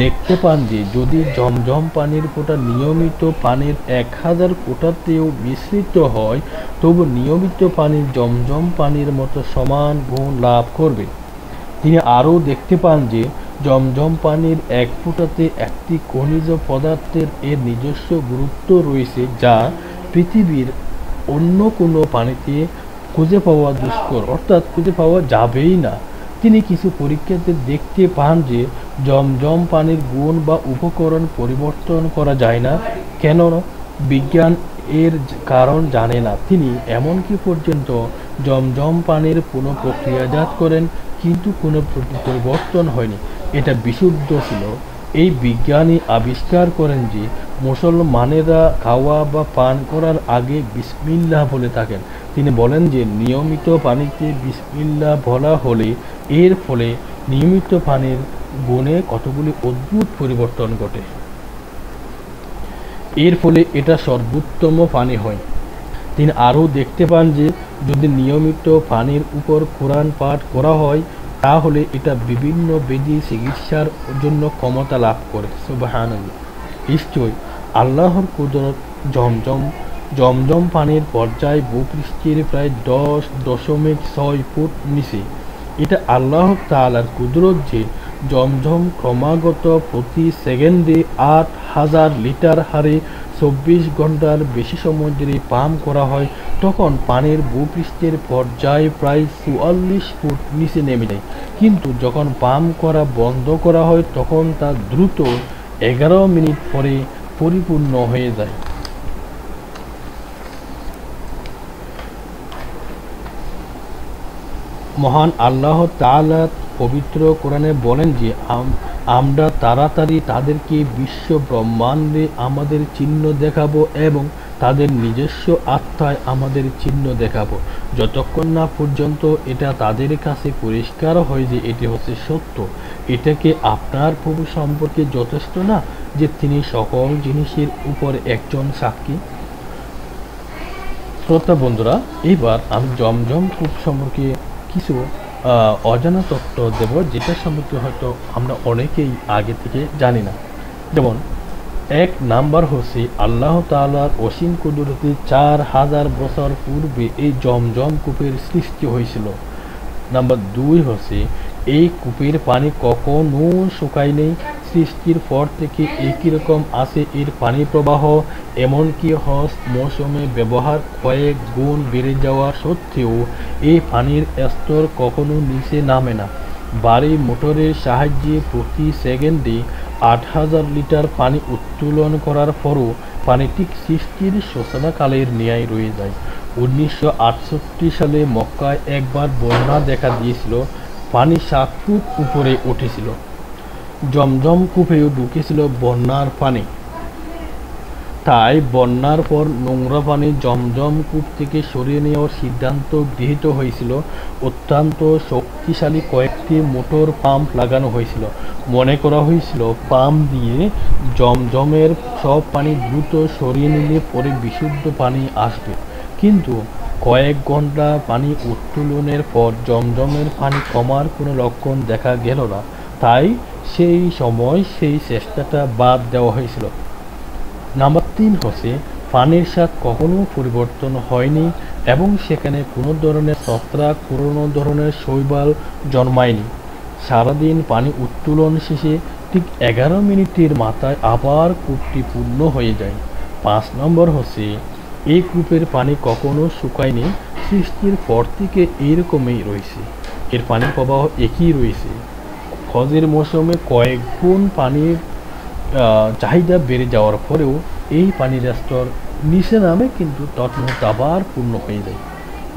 দেখতে পান যে যদি জমজম পানির ফোঁটা নিয়মিত পানির ১০০০ ফোঁটাতেও মিশ্রিত হয়, তবু নিয়মিত পানি জমজম পানির মতো সমান গুণ লাভ করবে। তিনি আরও দেখতে পান যে জমজম পানির এক ফোঁটাতে একটি খনিজ পদার্থের এর নিজস্ব গুরুত্ব রয়েছে, যা পৃথিবীর অন্য কোনো পানিতে খুঁজে পাওয়া দুষ্কর, অর্থাৎ খুঁজে পাওয়া যাবেই না। তিনি কিছু পরীক্ষাতে দেখতে পান যে জমজম পানির গুণ বা উপকরণ পরিবর্তন করা যায় না, কেননা বিজ্ঞান এর কারণ জানে না। তিনি এমনকি পর্যন্ত জমজম পানির পুনঃপ্রক্রিয়াজাত করেন, কিন্তু কোনো পরিবর্তন হয়নি, এটা বিশুদ্ধ ছিল। এই বিজ্ঞানী আবিষ্কার করেন যে মুসলমানেরা খাওয়া বা পান করার আগে বিসমিল্লাহ বলে থাকেন। তিনি বলেন যে নিয়মিত পানিতে বিসমিল্লাহ বলা হলে এর ফলে নিয়মিত পানির গুণে কতগুলি অদ্ভুত পরিবর্তন ঘটে। এর ফলে এটা সর্বোত্তম পানি হয়। তিনি আরও দেখতে পান যে যদি নিয়মিত পানির উপর কোরআন পাঠ করা হয়, তাহলে এটা বিভিন্ন ব্যাধি চিকিৎসার জন্য ক্ষমতা লাভ করে। সুবহানাল্লাহ। নিশ্চয়ই আল্লাহর কুদরত। জমজম পানির পর্যায় ভূপৃষ্ঠের প্রায় ১০.৬ ফুট নিচে। এটা আল্লাহ তাআলার কুদরত যে জমজম ক্রমাগত প্রতি সেকেন্ডে ৮,০০০ লিটার হারে ২৪ ঘন্টার বেশি সময় যদি পাম্প করা হয়, তখন পানির ভূপৃষ্ঠের পর্যায় প্রায় ৪৪ ফুট নিচে নেমে যায়। কিন্তু যখন পাম্প করা বন্ধ করা হয়, তখন তা দ্রুত ১১ মিনিট পরে পরিপূর্ণ হয়ে যায়। মহান আল্লাহ তাআলা পবিত্র কোরআনে বলেন যে আমরা তাড়াতাড়ি তাদেরকে বিশ্ব ব্রহ্মাণ্ডে আমাদের চিহ্ন দেখাবো এবং তাদের নিজস্ব আত্মায় আমাদের চিহ্ন দেখাবো, যতক্ষণ না পর্যন্ত এটা তাদের কাছে পরিষ্কার হয় যে এটি হচ্ছে সত্য। এটাকে আপনার প্রভু সম্পর্কে যথেষ্ট না যে তিনি সকল জিনিসের উপর একজন সাক্ষী? শ্রোতা বন্ধুরা, এবার আমি জমজম কূপ সম্পর্কে কিছু অজানা তথ্য দেব, যেটা সম্পর্কে হয়তো আমরা অনেকেই আগে থেকে জানি না। যেমন ১ নাম্বার হচ্ছে আল্লাহ তাআলার অসীম কুদরতে ৪,০০০ বছর পূর্বে এই জমজম কূপের সৃষ্টি হয়েছিল। নাম্বার ২ হচ্ছে এই কূপের পানি কখনো শুকায় নেই। সৃষ্টির পর থেকে একই রকম আছে এর পানি প্রবাহ, এমনকি হজ মৌসুমে ব্যবহার কয়েক গুণ বেড়ে যাওয়া সত্ত্বেও এই পানির স্তর কখনো নিচে নামে না। বাড়ি মোটরের সাহায্যে প্রতি সেকেন্ডে ৮,০০০ লিটার পানি উত্তোলন করার পরও পানি ঠিক সৃষ্টির সূচনাকালের ন্যায় রয়ে যায়। ১৯৬৮ সালে মক্কায় একবার বন্যা দেখা দিয়েছিল, পানি ৭ ফুট উপরে উঠেছিল। জমজম কূপেও ঢুকেছিল বন্যার পানি। তাই বন্যার পর নোংরা পানি জমজম কূপ থেকে সরিয়ে নেওয়ার সিদ্ধান্ত গৃহীত হয়েছিল। অত্যন্ত শক্তিশালী কয়েকটি মোটর পাম্প লাগানো হয়েছিল। মনে করা হয়েছিল পাম্প দিয়ে জমজমের সব পানি দ্রুত সরিয়ে নিলে পরে বিশুদ্ধ পানি আসবে। কিন্তু কয়েক ঘন্টা পানি উত্তোলনের পর জমজমের পানি কমার কোনো লক্ষণ দেখা গেল না। তাই সেই সময় সেই চেষ্টাটা বাদ দেওয়া হয়েছিল। নাম্বার ৩ হচ্ছে পানির স্বাদ কখনো পরিবর্তন হয়নি এবং সেখানে কোনো ধরনের ছত্রাক, কোনো ধরনের শৈবাল জন্মায়নি। সারাদিন পানি উত্তোলন শেষে ঠিক ১১ মিনিটের মাথায় আবার কূপটি পূর্ণ হয়ে যায়। ৫ নম্বর হচ্ছে এই কূপের পানি কখনো শুকায়নি, সৃষ্টির পর থেকে এরকমই রয়েছে, এর পানি প্রবাহ একই রয়েছে। হজের মৌসুমে কয়েক গুণ পানির চাহিদা বেড়ে যাওয়ার পরেও এই পানির স্তর নিচে নামে, কিন্তু তৎমুহূর্তে আবার পূর্ণ হয়ে যায়।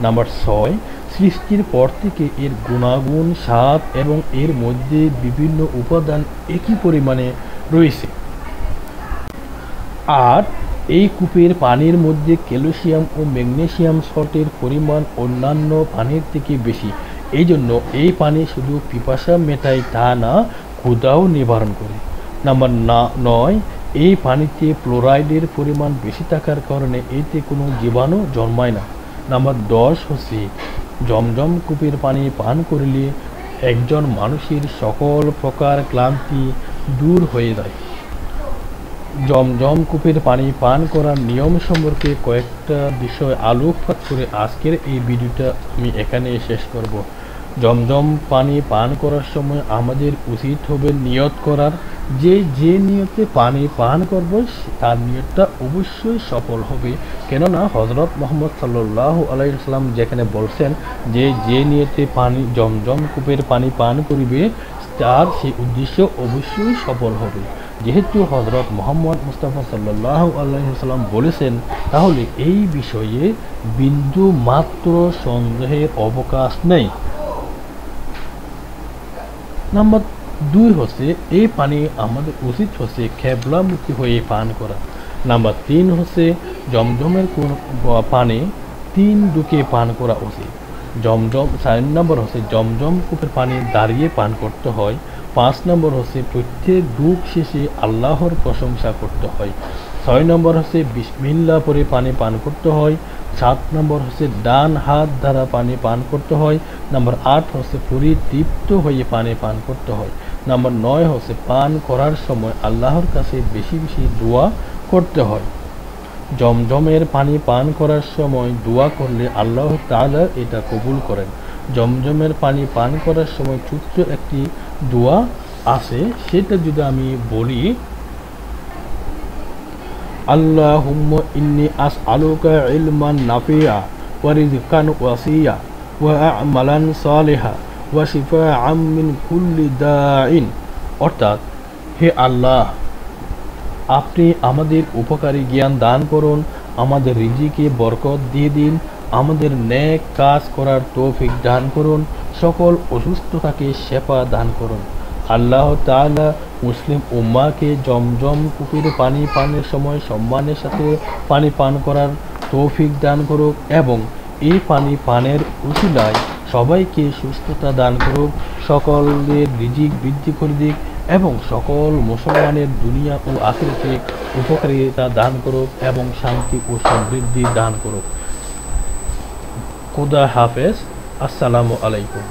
নাম্বার 6, সৃষ্টির পর থেকে এর গুণাগুণ, স্বাদ এবং এর মধ্যে বিভিন্ন উপাদান একই পরিমাণে রয়েছে। আর এই কূপের পানির মধ্যে ক্যালসিয়াম ও ম্যাগনেসিয়াম সল্টের পরিমাণ অন্যান্য পানির থেকে বেশি। এই জন্য এই পানি শুধু পিপাসা মেটায় তা না, ক্ষুধাও নিবারণ করে। নাম্বার 9, এই পানিতে ফ্লোরাইডের পরিমাণ বেশি থাকার কারণে এতে কোনো জীবাণু জন্মায় না। নাম্বার 10 হচ্ছে জমজম কূপের পানি পান করলে একজন মানুষের সকল প্রকার ক্লান্তি দূর হয়ে যায়। জমজম কূপের পানি পান করার নিয়ম সম্পর্কে কয়েকটা বিষয় আলোকপাত করে আজকের এই ভিডিওটা আমি এখানে শেষ করব। জমজম পানি পান করার সময় আমাদের উচিত হবে নিয়ত করার, যে নিয়তে পানি পান করব তার নিয়তটা অবশ্যই সফল হবে। কেননা হযরত মুহাম্মদ সাল্লাল্লাহু আলাইহি ওয়াসাল্লাম যেখানে বলছেন যে নিয়তে পানি জমজম কূপের পানি পান করিবে তার সেই উদ্দেশ্য অবশ্যই সফল হবে। যেহেতু হযরত মুহাম্মদ মুস্তাফা সাল্লাল্লাহু আলাইহি ওয়াসাল্লাম বলেছেন, তাহলে এই বিষয়ে বিন্দু মাত্র সন্দেহের অবকাশ নেই। নাম্বার 2 হচ্ছে এই পানি আমাদের উচিত হচ্ছে কেবলামুখী হয়ে পান করা। নাম্বার 3 হচ্ছে জমজমের কোন পানি 3 ঢুকে পান করা উচিত। 4 নম্বর হচ্ছে জমজম কূপের পানি দাঁড়িয়ে পান করতে হয়। 5 নম্বর হচ্ছে প্রত্যেক ঢুক শেষে আল্লাহর প্রশংসা করতে হয়। 6 নম্বর হচ্ছে বিসমিল্লাহ পরে পানি পান করতে হয়। 7 নম্বর হচ্ছে ডান হাত দ্বারা পানি পান করতে হয়। নাম্বার 8 হচ্ছে পরিতৃপ্ত হয়ে পানি পান করতে হয়। নাম্বার 9 হচ্ছে পান করার সময় আল্লাহর কাছে বেশি বেশি দোয়া করতে হয়। জমজমের পানি পান করার সময় দোয়া করলে আল্লাহ তাআলা এটা কবুল করেন। জমজমের পানি পান করার সময় ছোট্ট একটি দোয়া আছে, সেটা যদি আমি বলি, আল্লাহুম্মা ইন্নী আসআলুকা ইলমান নাফিআ ওয়া রিজকান ওয়াসিআ ওয়া আমালান সালিহা ওয়া শিফাআম মিন কুল্লি দাইন। অর্থাৎ, হে আল্লাহ, আপনি আমাদের উপকারী জ্ঞান দান করুন, আমাদের রিজিকে বরকত দিয়ে দিন, আমাদের নেক কাজ করার তৌফিক দান করুন, সকল অসুস্থতাকে শেফা দান করুন। আল্লাহ তাআলা মুসলিম উম্মাহকে জমজম কূপের পানি পানের সময় সম্মানের সাথে পানি পান করার তৌফিক দান করুক এবং এই পানি পানের উসিলায় সবাইকে সুস্থতা দান করুক, সকলের রিজিক বৃদ্ধি করে দিক এবং সকল মুসলমানের দুনিয়া ও আখিরাতে উপকারিতা দান করুক এবং শান্তি ও সমৃদ্ধি দান করুক। খোদা হাফেজ। আসসালামু আলাইকুম।